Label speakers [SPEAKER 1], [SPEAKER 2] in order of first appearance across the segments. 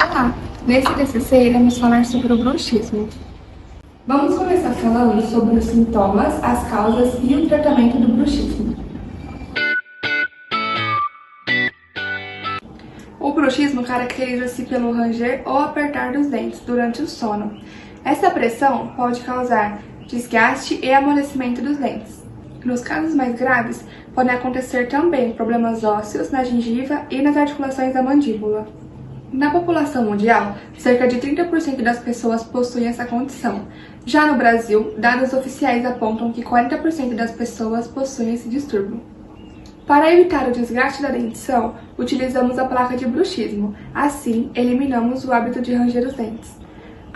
[SPEAKER 1] Olá! Nesse TCC iremos falar sobre o bruxismo. Vamos começar falando sobre os sintomas, as causas e o tratamento do bruxismo. O bruxismo caracteriza-se pelo ranger ou apertar dos dentes durante o sono. Essa pressão pode causar desgaste e amolecimento dos dentes. Nos casos mais graves, podem acontecer também problemas ósseos na gengiva e nas articulações da mandíbula. Na população mundial, cerca de 30% das pessoas possuem essa condição. Já no Brasil, dados oficiais apontam que 40% das pessoas possuem esse distúrbio. Para evitar o desgaste da dentição, utilizamos a placa de bruxismo. Assim, eliminamos o hábito de ranger os dentes.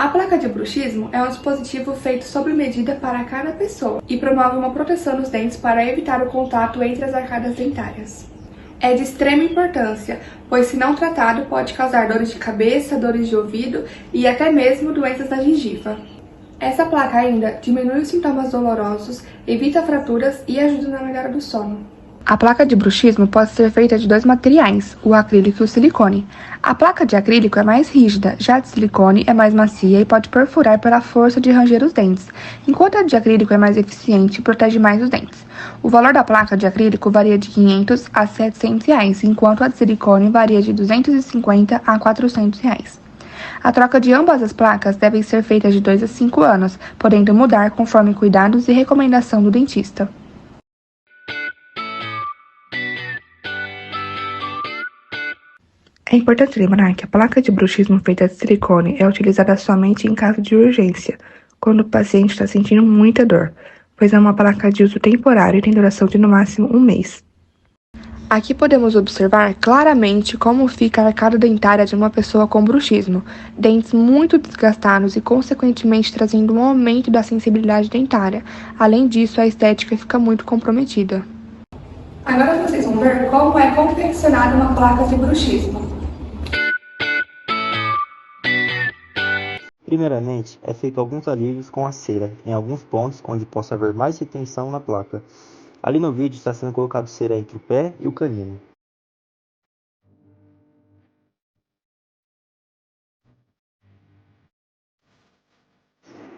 [SPEAKER 1] A placa de bruxismo é um dispositivo feito sob medida para cada pessoa e promove uma proteção nos dentes para evitar o contato entre as arcadas dentárias. É de extrema importância, pois se não tratado pode causar dores de cabeça, dores de ouvido e até mesmo doenças da gengiva. Essa placa ainda diminui os sintomas dolorosos, evita fraturas e ajuda na melhora do sono. A placa de bruxismo pode ser feita de dois materiais, o acrílico e o silicone. A placa de acrílico é mais rígida, já a de silicone é mais macia e pode perfurar pela força de ranger os dentes, enquanto a de acrílico é mais eficiente e protege mais os dentes. O valor da placa de acrílico varia de R$ 500 a R$ 700, enquanto a de silicone varia de R$ 250 a R$ 400. A troca de ambas as placas deve ser feita de 2 a 5 anos, podendo mudar conforme cuidados e recomendação do dentista. É importante lembrar que a placa de bruxismo feita de silicone é utilizada somente em caso de urgência, quando o paciente está sentindo muita dor, pois é uma placa de uso temporário e tem duração de no máximo 1 mês. Aqui podemos observar claramente como fica a arcada dentária de uma pessoa com bruxismo, dentes muito desgastados e consequentemente trazendo um aumento da sensibilidade dentária. Além disso, a estética fica muito comprometida. Agora vocês vão ver como é confeccionada uma placa de bruxismo.
[SPEAKER 2] Primeiramente, é feito alguns alívios com a cera, em alguns pontos onde possa haver mais retenção na placa. Ali no vídeo está sendo colocado cera entre o pé e o canino.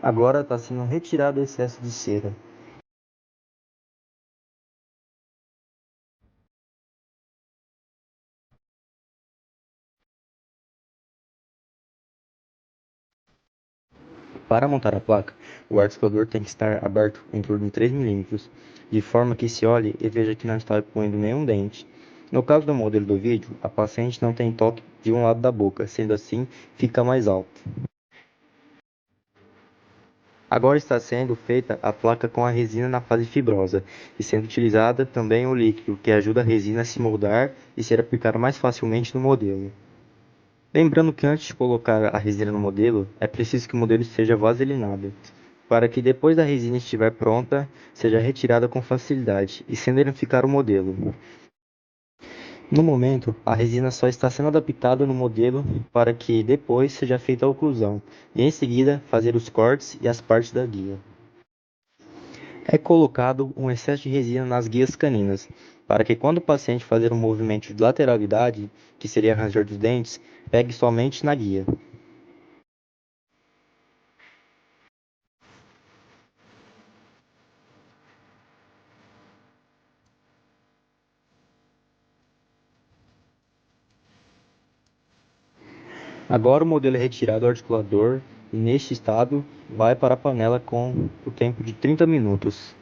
[SPEAKER 2] Agora está sendo retirado o excesso de cera. Para montar a placa, o articulador tem que estar aberto em torno de 3 mm, de forma que se olhe e veja que não está incluindo nenhum dente. No caso do modelo do vídeo, a paciente não tem toque de um lado da boca, sendo assim, fica mais alto. Agora está sendo feita a placa com a resina na fase fibrosa, e sendo utilizada também o líquido, que ajuda a resina a se moldar e ser aplicada mais facilmente no modelo. Lembrando que antes de colocar a resina no modelo, é preciso que o modelo esteja vaselinado, para que depois da resina estiver pronta, seja retirada com facilidade e sem danificar o modelo. No momento, a resina só está sendo adaptada no modelo para que depois seja feita a oclusão, e em seguida fazer os cortes e as partes da guia. É colocado um excesso de resina nas guias caninas, para que quando o paciente fazer um movimento de lateralidade, que seria ranger dos dentes, pegue somente na guia. Agora o modelo é retirado do articulador e neste estado vai para a panela com o tempo de 30 minutos.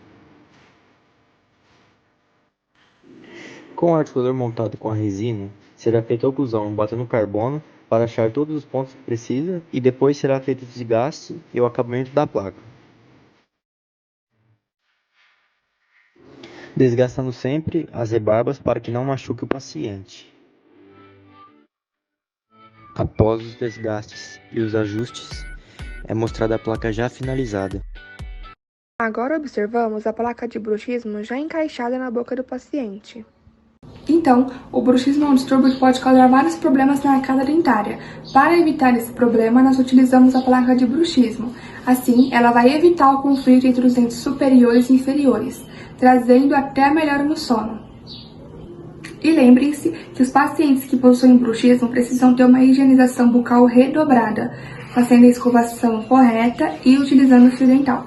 [SPEAKER 2] Com o articulador montado com a resina, será feita a oclusão batendo carbono para achar todos os pontos que precisa e depois será feito o desgaste e o acabamento da placa. Desgastando sempre as rebarbas para que não machuque o paciente. Após os desgastes e os ajustes, é mostrada a placa já finalizada.
[SPEAKER 1] Agora observamos a placa de bruxismo já encaixada na boca do paciente. Então, o bruxismo é um distúrbio que pode causar vários problemas na arcada dentária. Para evitar esse problema, nós utilizamos a placa de bruxismo. Assim, ela vai evitar o conflito entre os dentes superiores e inferiores, trazendo até a melhora no sono. E lembrem-se que os pacientes que possuem bruxismo precisam ter uma higienização bucal redobrada, fazendo a escovação correta e utilizando o fio dental.